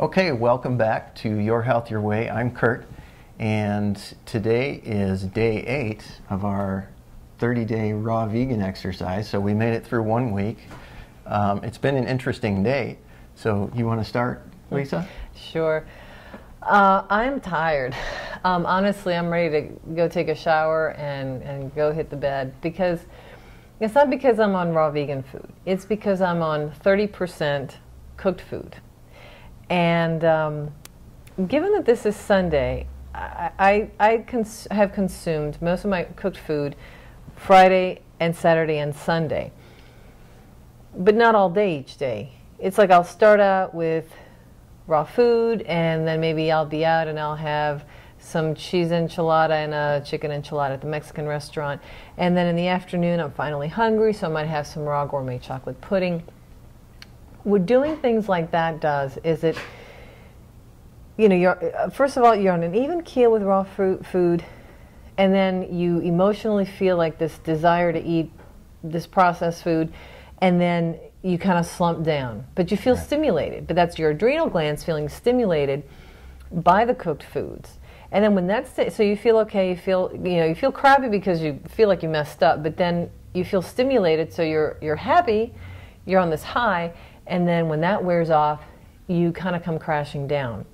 Okay, welcome back to Your Health, Your Way. I'm Kurt, and today is day 8 of our 30-day raw vegan exercise. So we made it through 1 week. It's been an interesting day. So you want to start, Lisa? Sure. I'm tired. Honestly, I'm ready to go take a shower and go hit the bed, because it's not because I'm on raw vegan food. It's because I'm on 30% cooked food. And given that this is Sunday, I have consumed most of my cooked food Friday and Saturday and Sunday, but not all day each day. It's like I'll start out with raw food, and then maybe I'll be out and I'll have some cheese enchilada and a chicken enchilada at the Mexican restaurant. And then in the afternoon, I'm finally hungry, so I might have some raw gourmet chocolate pudding. What doing things like that does is it, first of all, you're on an even keel with raw food, and then you emotionally feel like this desire to eat this processed food, and then you kind of slump down. But you feel stimulated, but that's your adrenal glands feeling stimulated by the cooked foods. And then when that's, so you feel okay, you feel crappy because you feel like you messed up, but then you feel stimulated, so you're happy, you're on this high. And then when that wears off, you kind of come crashing down.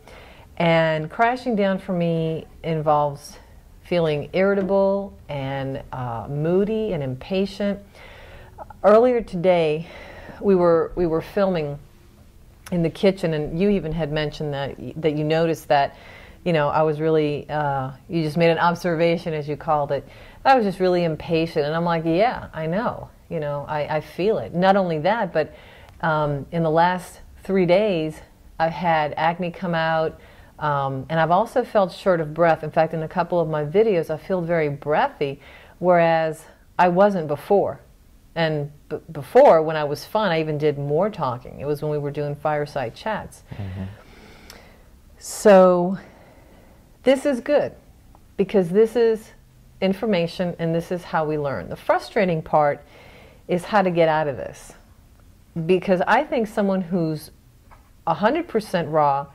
And crashing down for me involves feeling irritable and moody and impatient. Earlier today, we were filming in the kitchen, and you even had mentioned that you noticed that, I was really, you just made an observation, as you called it. I was just really impatient, and I'm like, yeah, I know, I feel it. Not only that, but in the last 3 days, I've had acne come out, and I've also felt short of breath. In fact, in a couple of my videos, I feel very breathy, whereas I wasn't before. And before, when I was fun, I even did more talking. It was when we were doing fireside chats. Mm-hmm. So this is good, because this is information, and this is how we learn. The frustrating part is how to get out of this. Because I think someone who's 100% raw,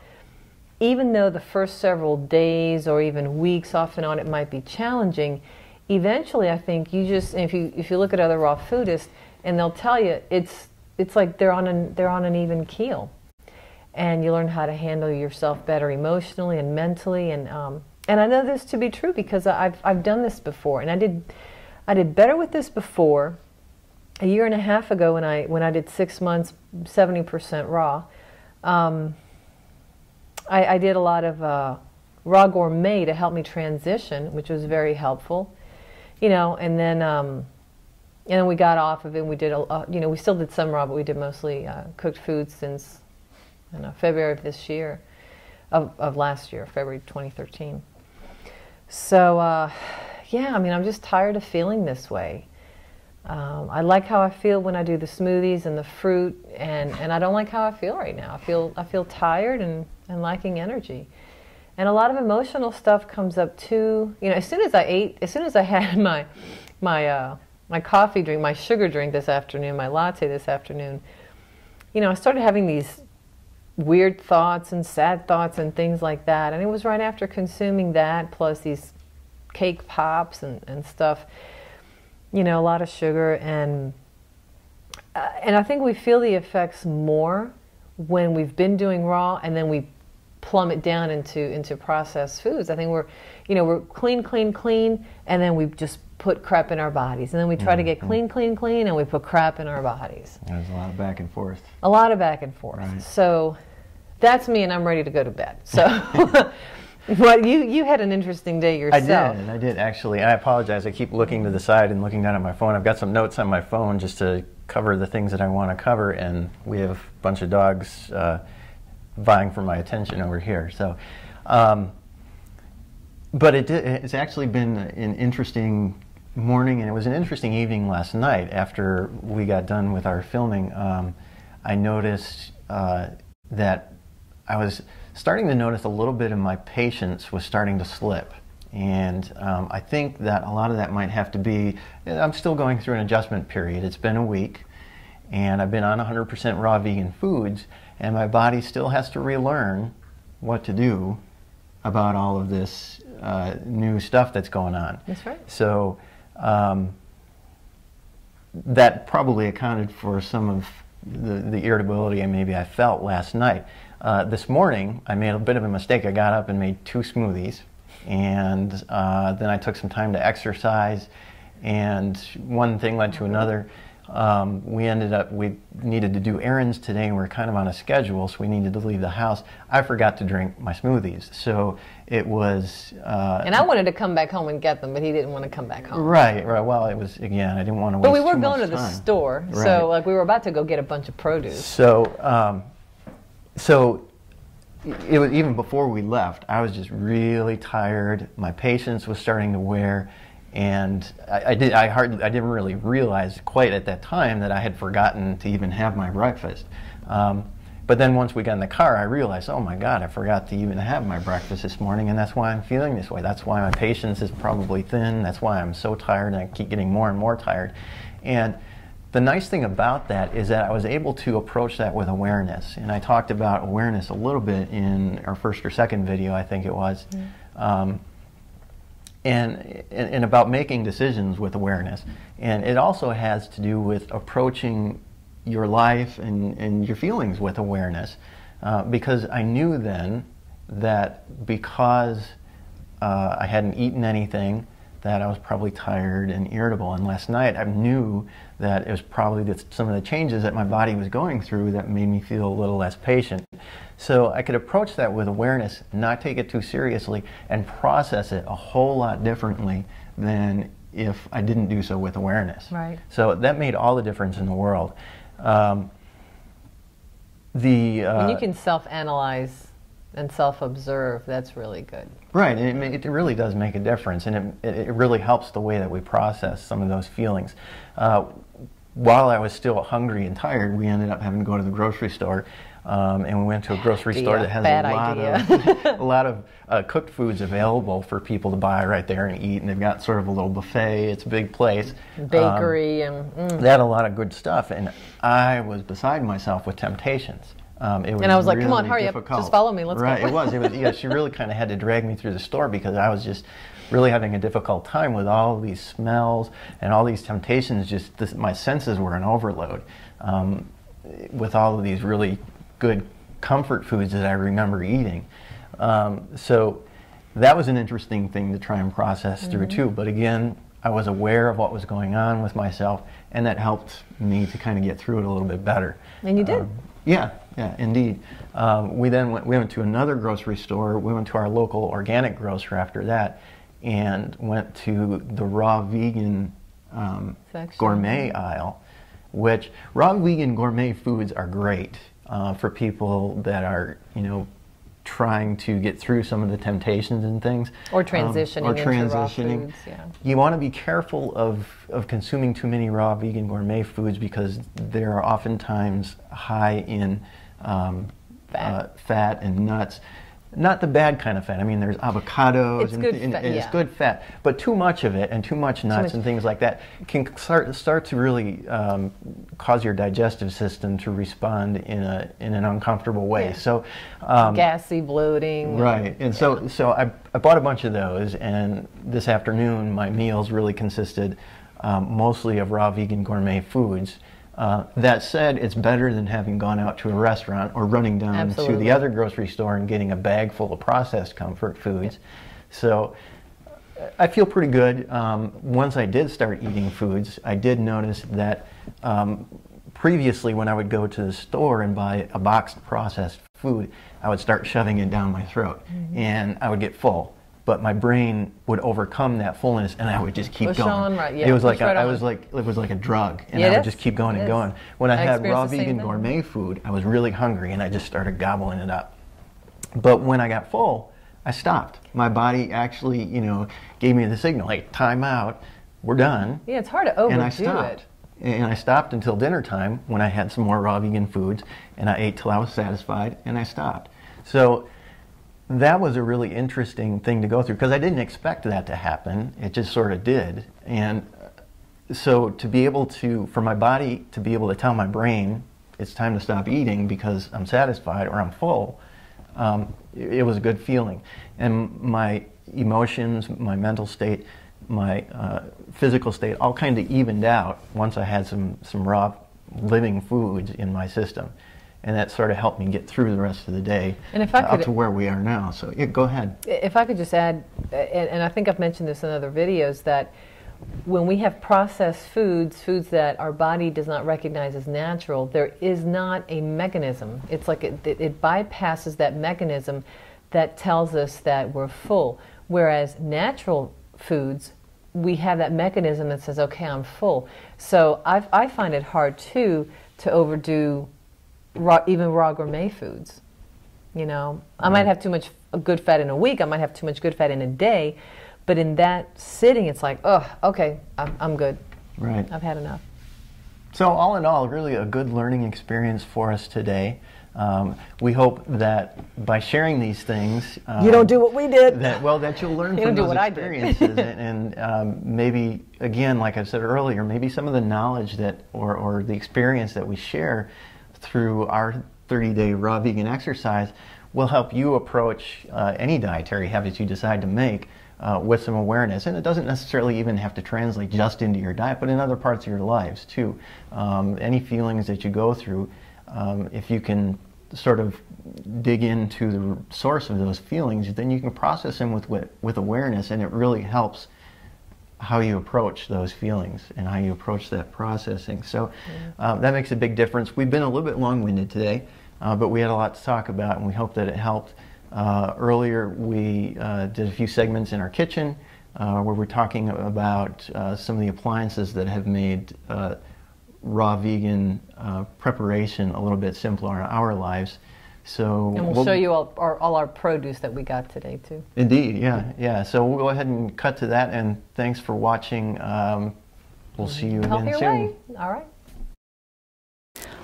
even though the first several days or even weeks off and on it might be challenging, eventually I think if you look at other raw foodists, and they'll tell you it's like they're on an even keel, and you learn how to handle yourself better emotionally and mentally, and I know this to be true because I've done this before, and I did better with this before. A year and a half ago, when I did 6 months, 70% raw, I did a lot of raw gourmet to help me transition, which was very helpful, and then we got off of it. And we did we still did some raw, but we did mostly cooked food since February of this year, of last year, February 2013. So I'm just tired of feeling this way. I like how I feel when I do the smoothies and the fruit, and I don't like how I feel right now. I feel tired and lacking energy. And a lot of emotional stuff comes up too. As soon as I had my coffee drink, my sugar drink this afternoon, my latte this afternoon, I started having these weird thoughts and sad thoughts and things like that. And it was right after consuming that, plus these cake pops and stuff. A lot of sugar, and I think we feel the effects more when we've been doing raw, and then we plummet down into processed foods. I think we're clean, and then we just put crap in our bodies, and then we try to get clean, and we put crap in our bodies. There's a lot of back and forth. A lot of back and forth. Right. So that's me, and I'm ready to go to bed. So. Well, you had an interesting day yourself. I did actually. I apologize. I keep looking to the side and looking down at my phone. I've got some notes on my phone just to cover the things that I want to cover, and we have a bunch of dogs vying for my attention over here. So, but it's actually been an interesting morning, and it was an interesting evening last night after we got done with our filming. I noticed that I was starting to notice a little bit of my patience was starting to slip. And I think that a lot of that might have to be, I'm still going through an adjustment period. It's been a week, and I've been on 100% raw vegan foods, and my body still has to relearn what to do about all of this new stuff that's going on. That's right. So that probably accounted for some of the irritability maybe I felt last night. This morning, I made a bit of a mistake. I got up and made 2 smoothies, and then I took some time to exercise, and one thing led to another. We needed to do errands today, and we were kind of on a schedule, so we needed to leave the house. I forgot to drink my smoothies, so it was... and I wanted to come back home and get them, but he didn't want to come back home. Right. Well, it was, again, I didn't want to waste But we were too going much to the time. store, Right. so like we were about to go get a bunch of produce. So it was, even before we left, I was just really tired. My patience was starting to wear, and I didn't really realize quite at that time that I had forgotten to even have my breakfast. But then once we got in the car, I realized, oh my God, I forgot to even have my breakfast this morning, and that's why I'm feeling this way. That's why my patience is probably thin. That's why I'm so tired, and I keep getting more and more tired. And the nice thing about that is that I was able to approach that with awareness. And I talked about awareness a little bit in our first or second video, I think it was. And about making decisions with awareness. And it also has to do with approaching your life and your feelings with awareness. Because I knew then that because I hadn't eaten anything, that I was probably tired and irritable. And last night I knew that it was probably some of the changes that my body was going through that made me feel a little less patient. So I could approach that with awareness, not take it too seriously, and process it a whole lot differently than if I didn't do so with awareness. Right. So that made all the difference in the world. When you can self-analyze and self-observe, that's really good. Right, and it really does make a difference, and it really helps the way that we process some of those feelings. While I was still hungry and tired, we ended up having to go to the grocery store, and we went to a grocery store that has a lot of cooked foods available for people to buy right there and eat, and they've got sort of a little buffet. It's a big place. Bakery They had a lot of good stuff, and I was beside myself with temptations. And I was like, really come on, hurry difficult. up, just follow me, let's go. Right, it was. Yeah, she really kind of had to drag me through the store because I was just really having a difficult time with all of these smells and all these temptations. My senses were in overload with all of these really good comfort foods that I remember eating. So that was an interesting thing to try and process through too. But again, I was aware of what was going on with myself, and that helped me to kind of get through it a little bit better. And you did. Yeah, indeed. We went to another grocery store. We went to our local organic grocer after that, and went to the raw vegan gourmet aisle, which raw vegan gourmet foods are great for people that are, trying to get through some of the temptations and things. Or transitioning into raw foods, yeah. You want to be careful of consuming too many raw vegan gourmet foods because they're oftentimes high in fat and nuts. Not the bad kind of fat. I mean, there's avocados it's good fat, it's good fat, but too much of it and too much nuts and things like that can start to really cause your digestive system to respond in an uncomfortable way. Yeah. So gassy, bloating. Right, and so I bought a bunch of those, and this afternoon my meals really consisted mostly of raw vegan gourmet foods. That said, it's better than having gone out to a restaurant or running down to the other grocery store and getting a bag full of processed comfort foods. Yeah. So I feel pretty good. Once I did start eating foods, I did notice that previously when I would go to the store and buy a boxed processed food, I would start shoving it down my throat, and I would get full. But my brain would overcome that fullness, and I would just keep going. It was like it was like a drug, and I would just keep going and going. When I had raw vegan gourmet food, I was really hungry, and I just started gobbling it up. But when I got full, I stopped. My body actually, gave me the signal, hey, time out, we're done. Yeah, it's hard to overdo and I stopped. And I stopped until dinner time when I had some more raw vegan foods, and I ate till I was satisfied, and I stopped. So that was a really interesting thing to go through because I didn't expect that to happen. It just sort of did. And So to be able to, for my body to be able to tell my brain it's time to stop eating because I'm satisfied or I'm full, it was a good feeling. And my emotions, my mental state, my physical state all kind of evened out once I had some raw living foods in my system. And that sort of helped me get through the rest of the day, and if I could, up to where we are now. So yeah, go ahead. If I could just add, and I think I've mentioned this in other videos, that when we have processed foods that our body does not recognize as natural, there is not a mechanism. It's like it bypasses that mechanism that tells us that we're full. Whereas natural foods, we have that mechanism that says, okay, I'm full. So I find it hard too to overdo even raw gourmet foods. You know, I might have too much good fat in a week, I might have too much good fat in a day, but in that sitting, it's like, oh, okay, I'm good. Right. I've had enough. So all in all, really a good learning experience for us today. We hope that by sharing these things, you don't do what we did. That you'll learn you from don't those do what experiences, and maybe again, like I said earlier, maybe some of the knowledge that or the experience that we share through our 30-day raw vegan exercise will help you approach any dietary habits you decide to make with some awareness. And it doesn't necessarily even have to translate just into your diet, but in other parts of your lives too. Any feelings that you go through, if you can sort of dig into the source of those feelings, then you can process them with awareness, and it really helps how you approach those feelings and how you approach that processing. So that makes a big difference. We've been a little bit long-winded today, but we had a lot to talk about, and we hope that it helped. Earlier we did a few segments in our kitchen where we're talking about some of the appliances that have made raw vegan preparation a little bit simpler in our lives. So and we'll show you all our produce that we got today too. Indeed, yeah. So we'll go ahead and cut to that, and thanks for watching. We'll see you again soon. All right.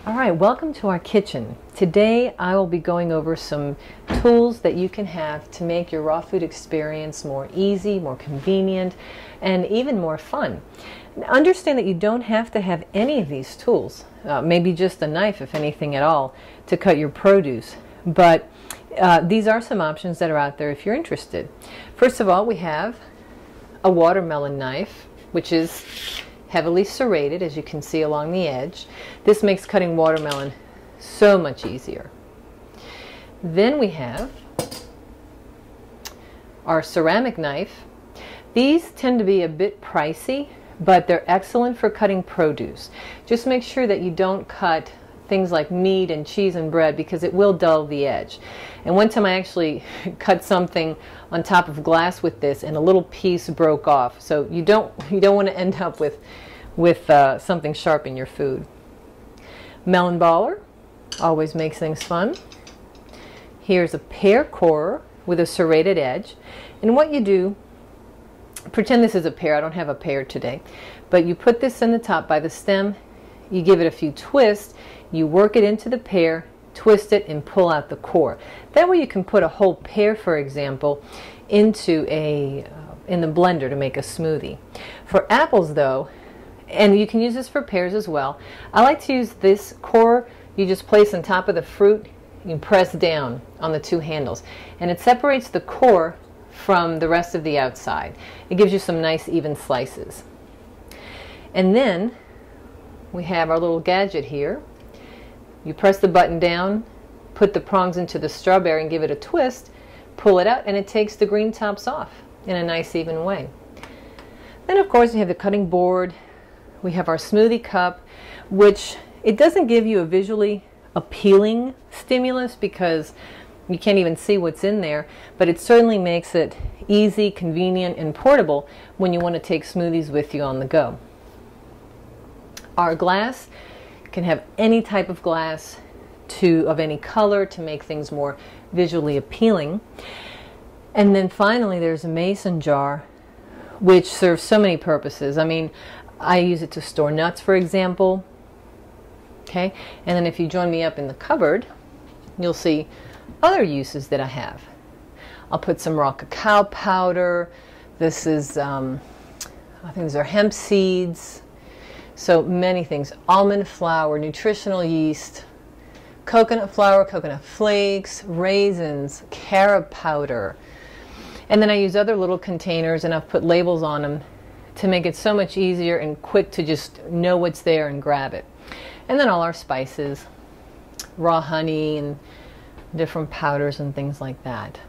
All right, welcome to our kitchen. Today I will be going over some tools that you can have to make your raw food experience more easy, more convenient, and even more fun. Now, understand that you don't have to have any of these tools, maybe just a knife if anything at all, to cut your produce. But these are some options that are out there if you're interested. First of all, we have a watermelon knife, which is heavily serrated, as you can see along the edge. This makes cutting watermelon so much easier. Then we have our ceramic knife. These tend to be a bit pricey, but they're excellent for cutting produce. Just make sure that you don't cut things like meat and cheese and bread, because it will dull the edge. And one time I actually cut something on top of glass with this, and a little piece broke off. So you don't want to end up with something sharp in your food. Melon baller always makes things fun. Here's a pear corer with a serrated edge, and what you do, pretend this is a pear. I don't have a pear today, but you put this in the top by the stem, you give it a few twists, you work it into the pear, twist it, and pull out the core. That way you can put a whole pear, for example, into in the blender to make a smoothie. For apples though, and you can use this for pears as well, I like to use this core. You just place on top of the fruit, you press down on the two handles, and it separates the core from the rest of the outside. It gives you some nice even slices. And then we have our little gadget here. You press the button down, put the prongs into the strawberry and give it a twist, pull it out, and it takes the green tops off in a nice even way. Then of course we have the cutting board. We have our smoothie cup, which it doesn't give you a visually appealing stimulus because you can't even see what's in there, but it certainly makes it easy, convenient, and portable when you want to take smoothies with you on the go. Our glass can have any type of glass of any color to make things more visually appealing. And then finally there's a mason jar, which serves so many purposes. I mean, I use it to store nuts, for example. Okay, and then if you join me up in the cupboard, you'll see other uses that I have. I'll put some raw cacao powder. This is, I think these are hemp seeds. So many things: almond flour, nutritional yeast, coconut flour, coconut flakes, raisins, carob powder. And then I use other little containers, and I've put labels on them to make it so much easier and quick to just know what's there and grab it. And then all our spices, raw honey and different powders and things like that.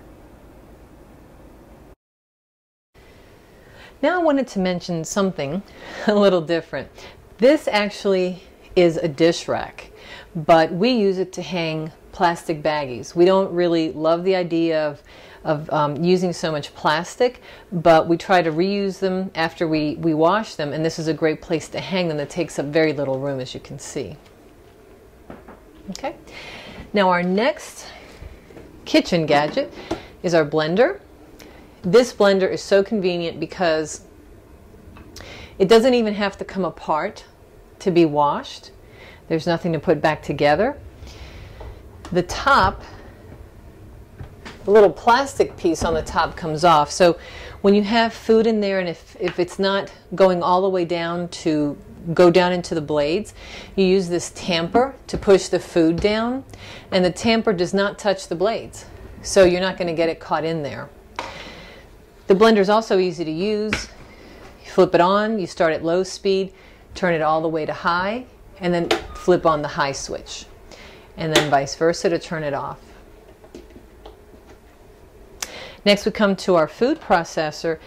Now I wanted to mention something a little different. This actually is a dish rack, but we use it to hang plastic baggies. We don't really love the idea of using so much plastic, but we try to reuse them after we wash them, and this is a great place to hang them that takes up very little room, as you can see. Okay, now our next kitchen gadget is our blender. This blender is so convenient because it doesn't even have to come apart to be washed. There's nothing to put back together. The top, the little plastic piece on the top comes off. So when you have food in there, and if it's not going all the way down to go down into the blades, you use this tamper to push the food down, and the tamper does not touch the blades. So you're not going to get it caught in there. The blender is also easy to use. You flip it on, you start at low speed, turn it all the way to high, and then flip on the high switch. And then vice versa to turn it off. Next we come to our food processor.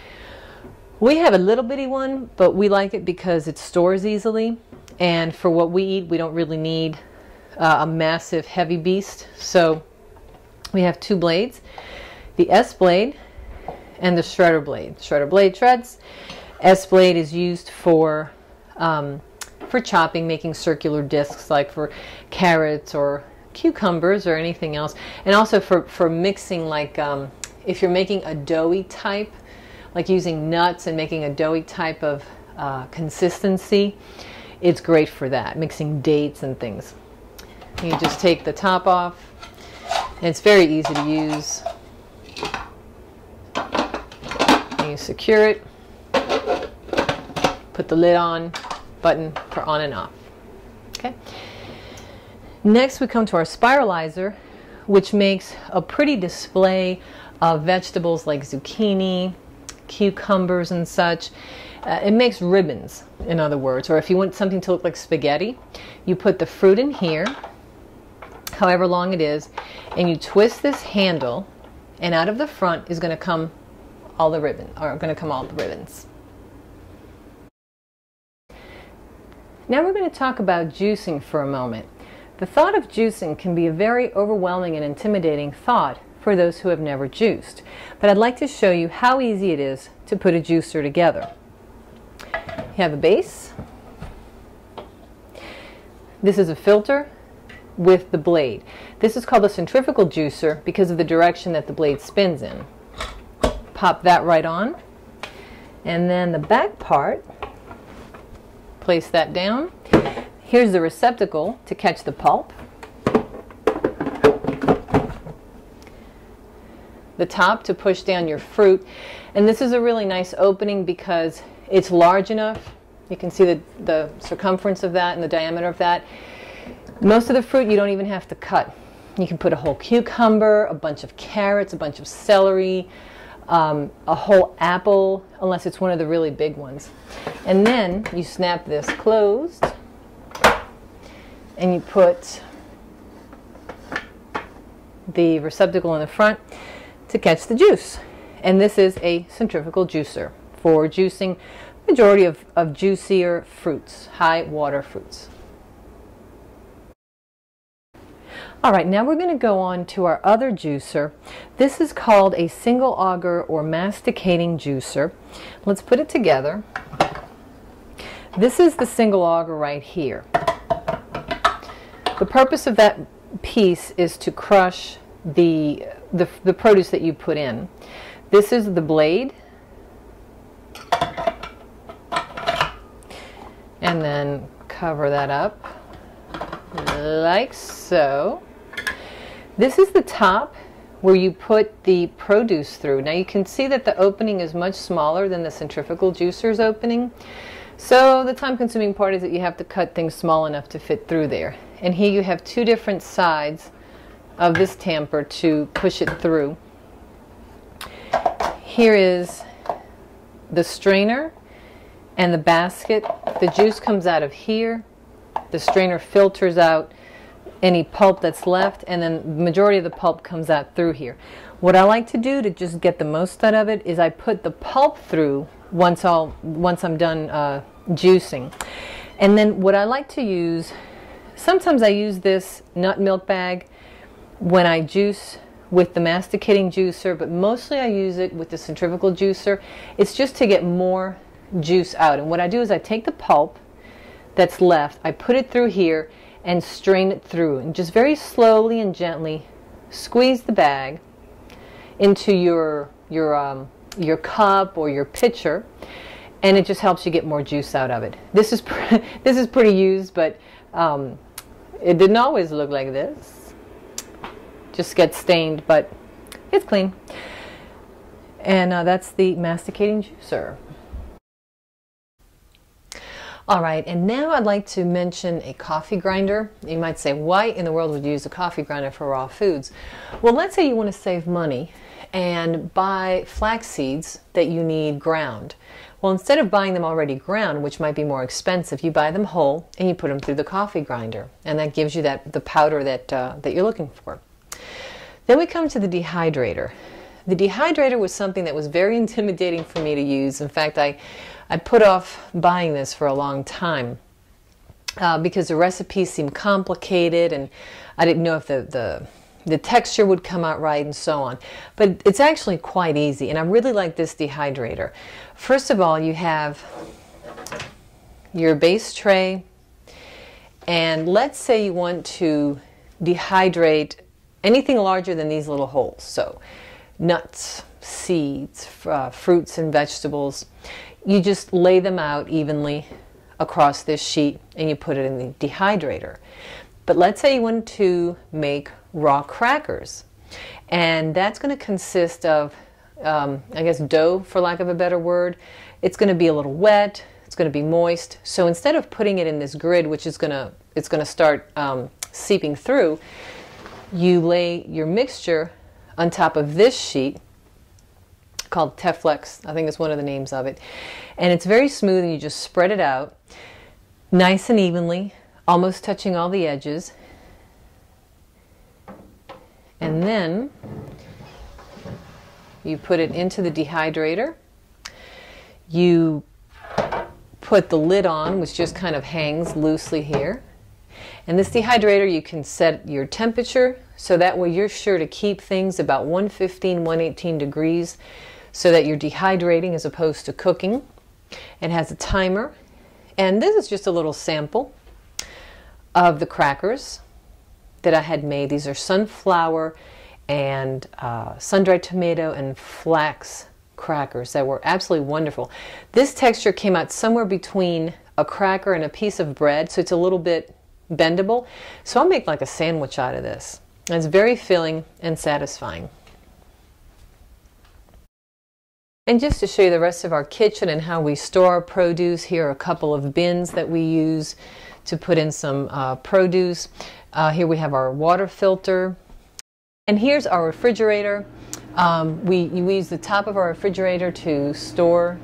We have a little bitty one, but we like it because it stores easily. And for what we eat, we don't really need a massive heavy beast. So we have two blades, the S blade and the shredder blade. Shredder blade shreds. S blade is used for chopping, making circular discs like for carrots or cucumbers or anything else. And also for mixing, like if you're making a doughy type, like using nuts and making a doughy type of consistency, it's great for that, mixing dates and things. You just take the top off, and it's very easy to use. And you secure it, put the lid on, button for on and off. Okay. Next we come to our spiralizer, which makes a pretty display of vegetables like zucchini, cucumbers and such. It makes ribbons, in other words, or if you want something to look like spaghetti, you put the fruit in here, however long it is, and you twist this handle, and out of the front is going to come all the ribbons. Now we're going to talk about juicing for a moment. The thought of juicing can be a very overwhelming and intimidating thought for those who have never juiced, but I'd like to show you how easy it is to put a juicer together. You have a base. This is a filter with the blade. This is called a centrifugal juicer because of the direction that the blade spins in. Pop that right on, and then the back part, place that down. Here's the receptacle to catch the pulp. The top to push down your fruit, and this is a really nice opening because it's large enough. You can see the circumference of that and the diameter of that. Most of the fruit you don't even have to cut. You can put a whole cucumber, a bunch of carrots, a bunch of celery, a whole apple, unless it's one of the really big ones. And then you snap this closed, and you put the receptacle in the front to catch the juice. And this is a centrifugal juicer for juicing majority of juicier fruits, high water fruits. All right, now we're going to go on to our other juicer. This is called a single auger or masticating juicer. Let's put it together. This is the single auger right here. The purpose of that piece is to crush the produce that you put in. This is the blade, and then cover that up like so. This is the top where you put the produce through. Now you can see that the opening is much smaller than the centrifugal juicer's opening, So the time-consuming part is that you have to cut things small enough to fit through there. And here you have two different sides of this tamper to push it through. Here is the strainer and the basket. The juice comes out of here. The strainer filters out any pulp that's left, and then the majority of the pulp comes out through here. What I like to do to just get the most out of it is I put the pulp through once I'm done juicing. And then what I like to use, sometimes I use this nut milk bag when I juice with the masticating juicer, but mostly I use it with the centrifugal juicer. It's just to get more juice out. And what I do is I take the pulp that's left, I put it through here and strain it through, and just very slowly and gently squeeze the bag into your cup or your pitcher, and it just helps you get more juice out of it. This is this is pretty used, but it didn't always look like this. Just gets stained, but it's clean. And that's the masticating juicer. All right, and now I'd like to mention a coffee grinder. You might say, why in the world would you use a coffee grinder for raw foods? Well, let's say you want to save money and buy flax seeds that you need ground. Well, instead of buying them already ground, which might be more expensive, you buy them whole and you put them through the coffee grinder, and that gives you the powder that you're looking for. Then we come to the dehydrator. The dehydrator was something that was very intimidating for me to use. In fact, I put off buying this for a long time because the recipes seemed complicated and I didn't know if the texture would come out right and so on. But it's actually quite easy, and I really like this dehydrator. First of all, you have your base tray, and let's say you want to dehydrate anything larger than these little holes. So nuts, seeds, fruits and vegetables. You just lay them out evenly across this sheet and you put it in the dehydrator. But let's say you want to make raw crackers, and that's going to consist of I guess dough, for lack of a better word. It's going to be a little wet, it's going to be moist. So instead of putting it in this grid, which is going to start seeping through, you lay your mixture on top of this sheet called Teflex, I think is one of the names of it. And it's very smooth, and you just spread it out nice and evenly, almost touching all the edges. And then you put it into the dehydrator. You put the lid on, which just kind of hangs loosely here. And this dehydrator, you can set your temperature so that way you're sure to keep things about 115, 118 degrees so that you're dehydrating as opposed to cooking. It has a timer, and this is just a little sample of the crackers that I had made. These are sunflower and sun-dried tomato and flax crackers that were absolutely wonderful. This texture came out somewhere between a cracker and a piece of bread, so it's a little bit bendable. So I'll make like a sandwich out of this. And it's very filling and satisfying. And just to show you the rest of our kitchen and how we store our produce, here are a couple of bins that we use to put in some produce. Here we have our water filter. And here's our refrigerator. We use the top of our refrigerator to store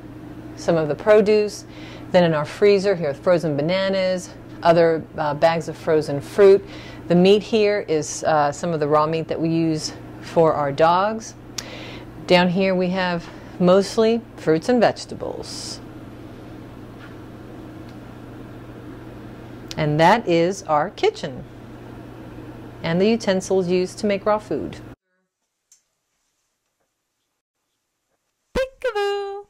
some of the produce. Then in our freezer, here are frozen bananas, other bags of frozen fruit. The meat here is some of the raw meat that we use for our dogs. Down here we have mostly fruits and vegetables. And that is our kitchen and the utensils used to make raw food. Peekaboo!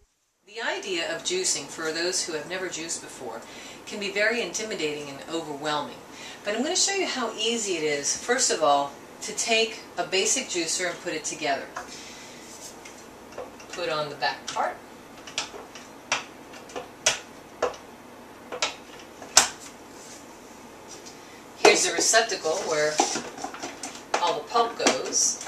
The idea of juicing, for those who have never juiced before, can be very intimidating and overwhelming. But I'm going to show you how easy it is, first of all, to take a basic juicer and put it together. Put on the back part. Here's the receptacle where all the pulp goes.